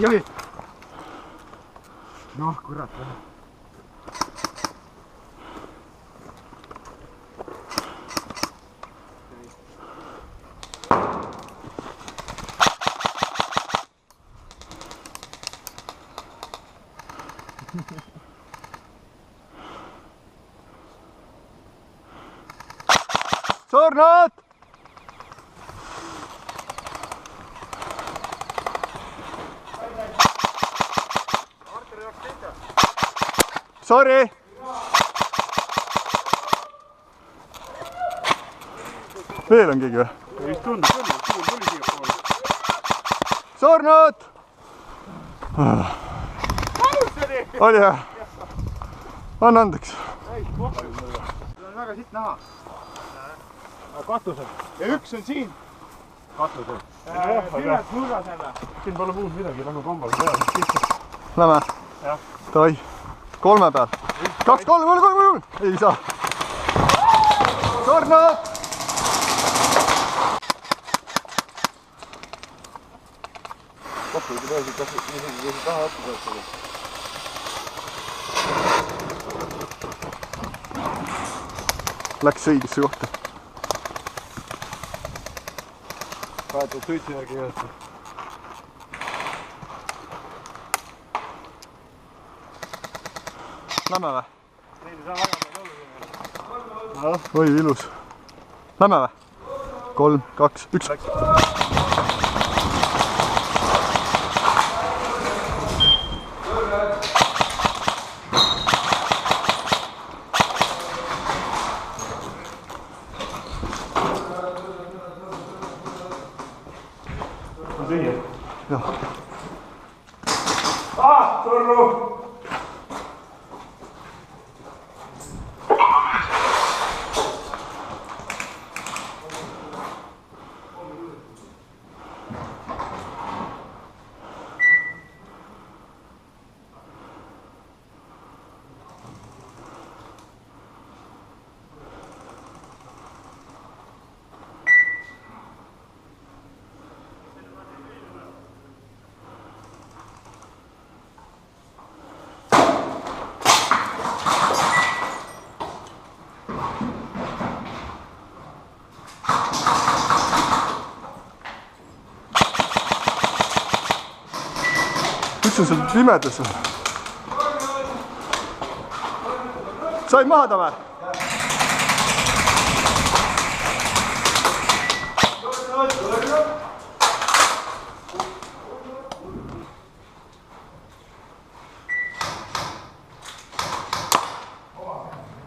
oi. Noh, kurat. Surnud! Sorry! Veel on keegi või? Vist tuli siia poole. Surnud! Oli hea? Anna andeks. See on väga siit näha. Katusel. Ja üks on siin. Katusel. Pilet nurgas jälle. Siin pole muud midagi, nagu kambal peal. Lähme? Jah. Toi. 3 peal. 2, 3. Ei saa. Surnud! Kokku ei pääsi, kas taha õppu peab. Läks õigesse kohta. Kaetud suitsi järgi jõudnud. Lähme või? Neil saa väga palju. Oi, ilus. Lähme või? 3, 2, 1. Jah. Surnu! Üks on seal pimedas. Said mahada või?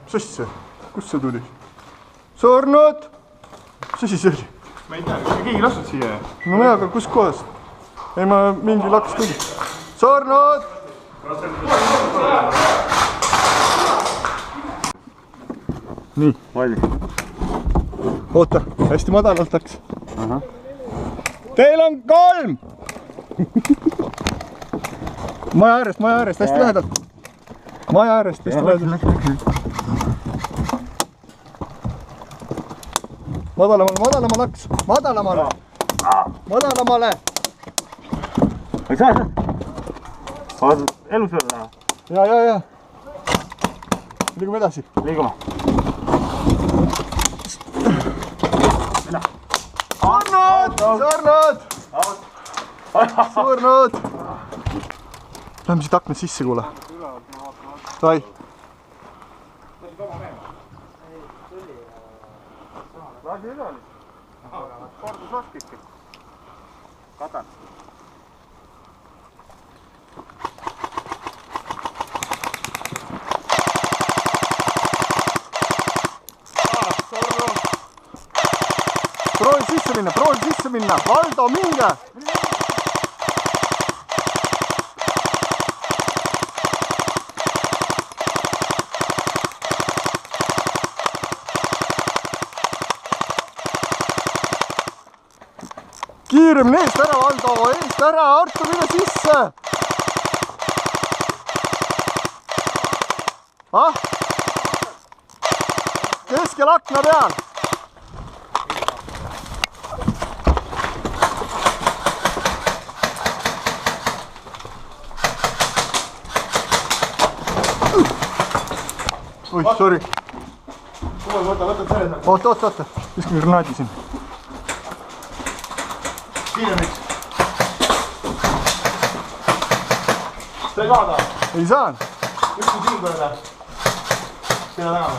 Mis asja? Kust see tuli? Surnud! Mis asi see oli? Ma ei tea, keegi lastud siia? No ma ei, aga kus kohas? Ei, ma mingi laks tuli. Surnud! Nii. Valmis. Oota, hästi madalalt läks. Teil on 3! Maja äärest, hästi lähedalt. Maja äärest, hästi lähedalt. Madalamale laks. Madalamale. Ei saa. Oled elus veel täna? Ja. Liigume edasi. Liigume. Surnud! Lähme siit aknad sisse, kuule. Sai. Lasi üle. Kordus laskikki. Katan. Proovi sisse minna. Valdo, minge! Kiiremini eest ära, Valdo, eest ära, Artur, mine sisse! Ah? Keskel akna peal! Oi, sorry. Võta selle. Oota. Viskan granaadi siin. Siin on üks. Sai ka ta? Ei saan. Üks on siin korda. Seda täname.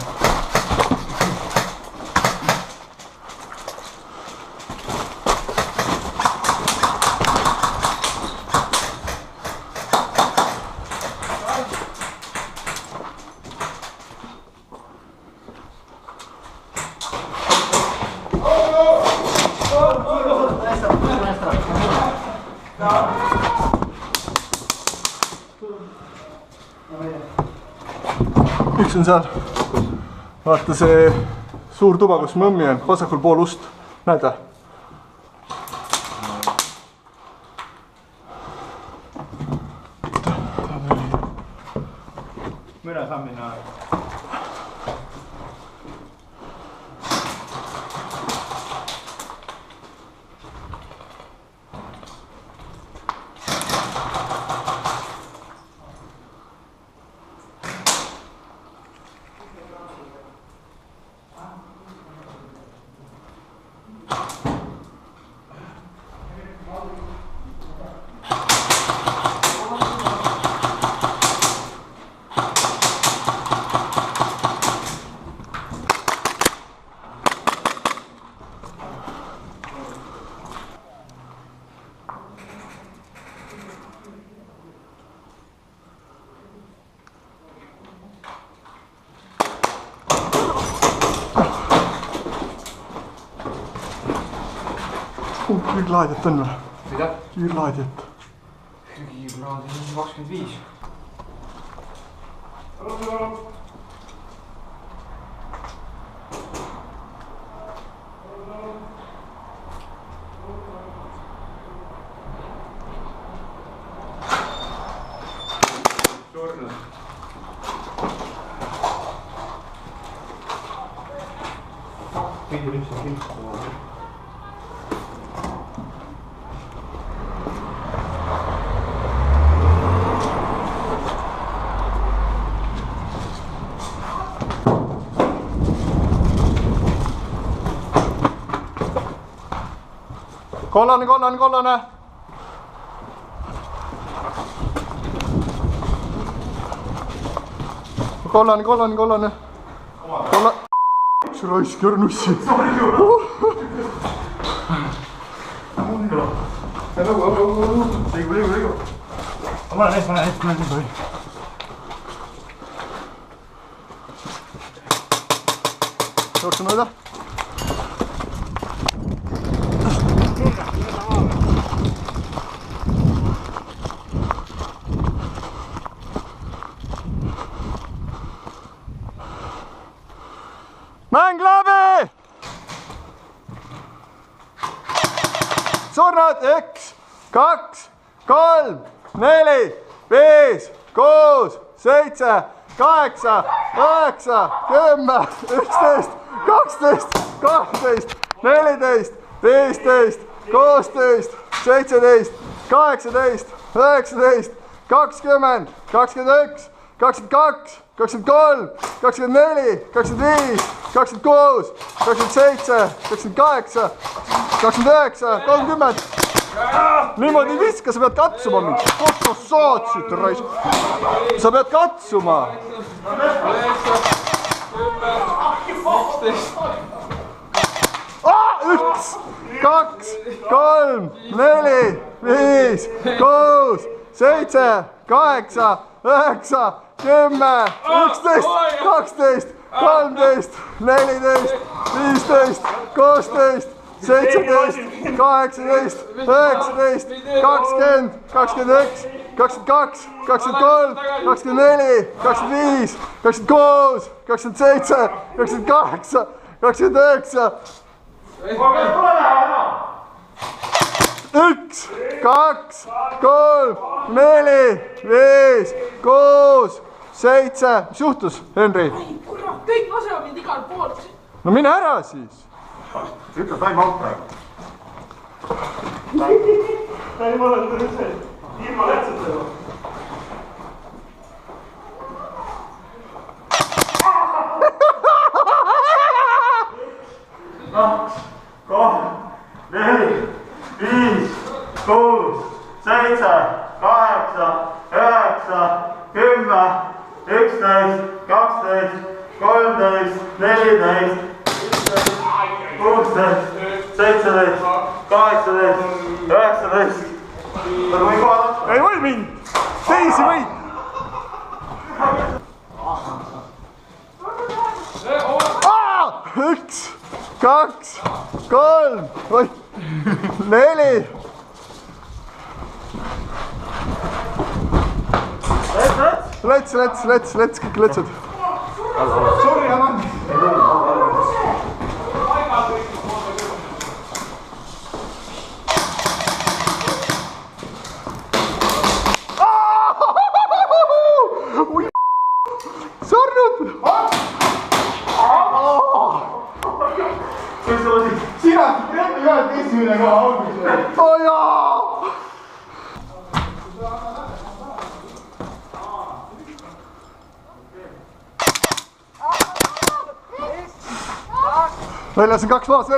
Üks on seal. Vaata see suur tuba, kus mõmmi on, vasakul pool ust. Näed? Mõne saab minna. Kiirlaadjat on või? Mida? Kiirlaadjat. Kiirlaadi 25. Surnud. Pidi lihtsalt kilpama. Kollane. Kollane. Üks raisk, ära nussi. Liigu. Ma lähen eest. Jookse mööda. Mäng läbi! Surnud! 1, 2, 3, 4, 5, 6, 7, 8, 9, 10, 11, 12, 13, 14, 15, 16, 17, 18, 19, 20, 21, 22, 23, 24, 25, 26, 27, 28, 29, 30. Niimoodi viska, sa pead katsuma mind. Kus sa saatsid, raisk? Sa pead katsuma. 1, 2, 3, 4, 5, 6, 7, 8, 9, 10, 11, 12, 13, 14, 15, 16, 17, 18, 19, 20, 21, 22, 23, 24, 25, 26, 27, 28, 29. 1, 2, 3, 4, 5, 6, 7. Mis juhtus, Henri? Kurat, kõik lasevad mind igalt poolt. No mine ära siis. Ütle, saime auk praegu. Ta ei mõelda üldse. Ilma lätsetega. 2, 3, 4, 5, 6, 7, 8, 9, 10, 11, 12, 13, 14, 15, 16, 17, 18, 19. Ei või mind! Teisi võid! Üks, kaks, kolm, 4. Lets, kõik letsud. Sorry, Amand. Surnud! Sina ühelt esimene koha alguses. Oh jaa! Väljas on 2 maas.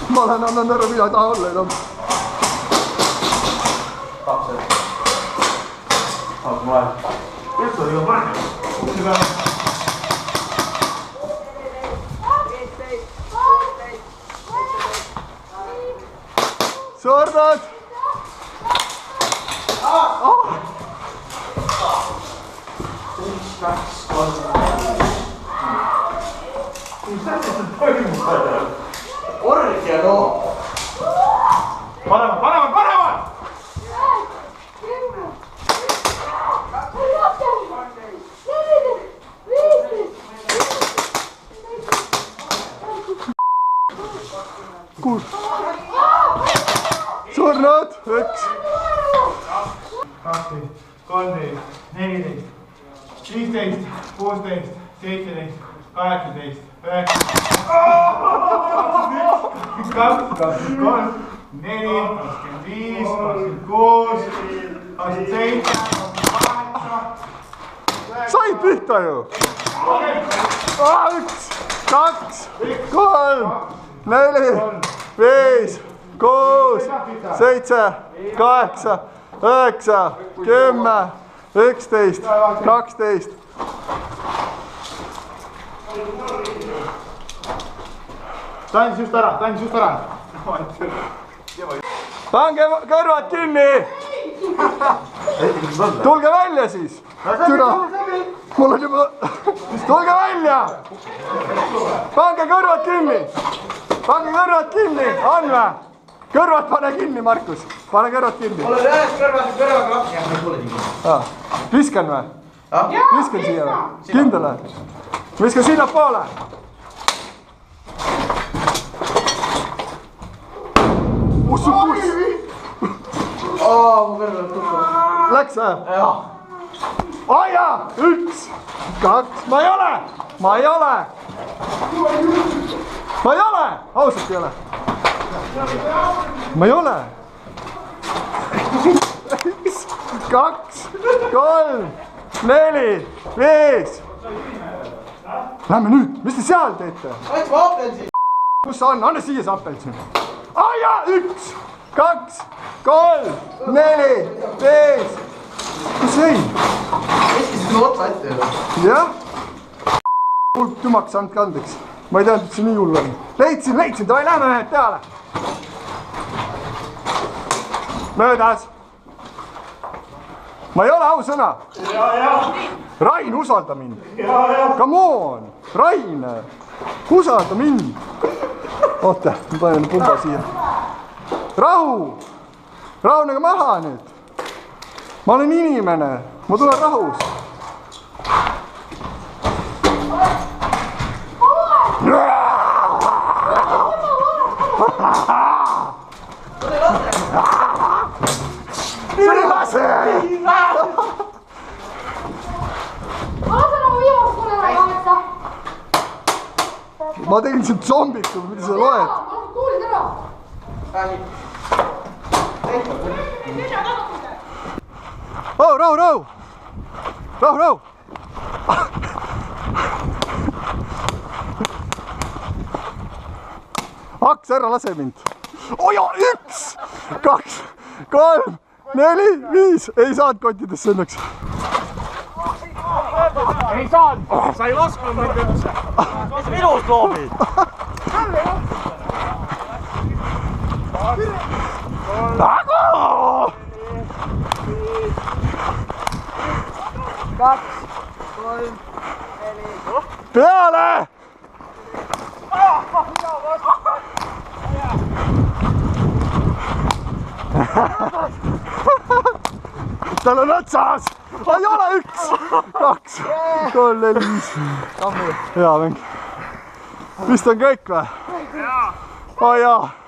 Ma lähen annan ära, mina ei taha olla enam. Üldse oli ka parem. Surnud! Orgia no! Paremal! Surnud! 1. 12, 13, 14, 15, 16, 17, 18, 19, 22, 23, 24, 25, 26, 27, 28. Said pihta ju! 1, 2, 3, 4, 5, 6, 7, 8, 9, 10, 11, 12. Ta andis just ära. Pange kõrvad kinni! Tulge välja siis! Türa! Mul on juba... Tulge välja! Pange kõrvad kinni! Anve! Kõrvad pane kinni, Markus! Pane kõrvad kinni! Mul on ühes kõrvaga kaks. Jah, ma ei tule nii. Viskan või? Viskan siia või? Kindel või? Viskan sinna poole! Kus? Mu kõrval tukkab. Läks või? Jah. Aja! 1, 2, ma ei ole! Ausalt ei ole! Ma ei ole! 1, 2, 3, 4, 5. Lähme nüüd, mis te seal teete? Andis ma apelsi. Kus see on? Anna siia see apelsin. Aja! 1, 2, 3, 4, 5. Kus see ei? Eskisid mu otsa ette ju. Jah? Mul tümaks andke andeks. Ma ei teadnud, et see nii hull on. Leidsin, davai, lähme mehed peale. Möödas. Ma ei ole ausõna. Rain, usalda mind. Come on, Rain, usalda mind. Oota, ma panen pumba siia. Rahu, rahunege maha nüüd. Ma olen inimene, ma tulen rahus. Nii lase! Ma tegin sind zombiks, mida sa loed? kuulid ära? Oh, rahu! Aks, ära lase mind. Oja, 1, 2, 3, 4, 5. Ei saanud kottidesse õnneks. Ei saanud. Sa ei lasknud mind üldse. Mis minust loobid? Aga! 2, 3, 4. Peale! tal on otsas! Ei ole 1, 2, 3, 4, 5. Hea mäng. Vist on kõik või? Jaa. Oh jaa.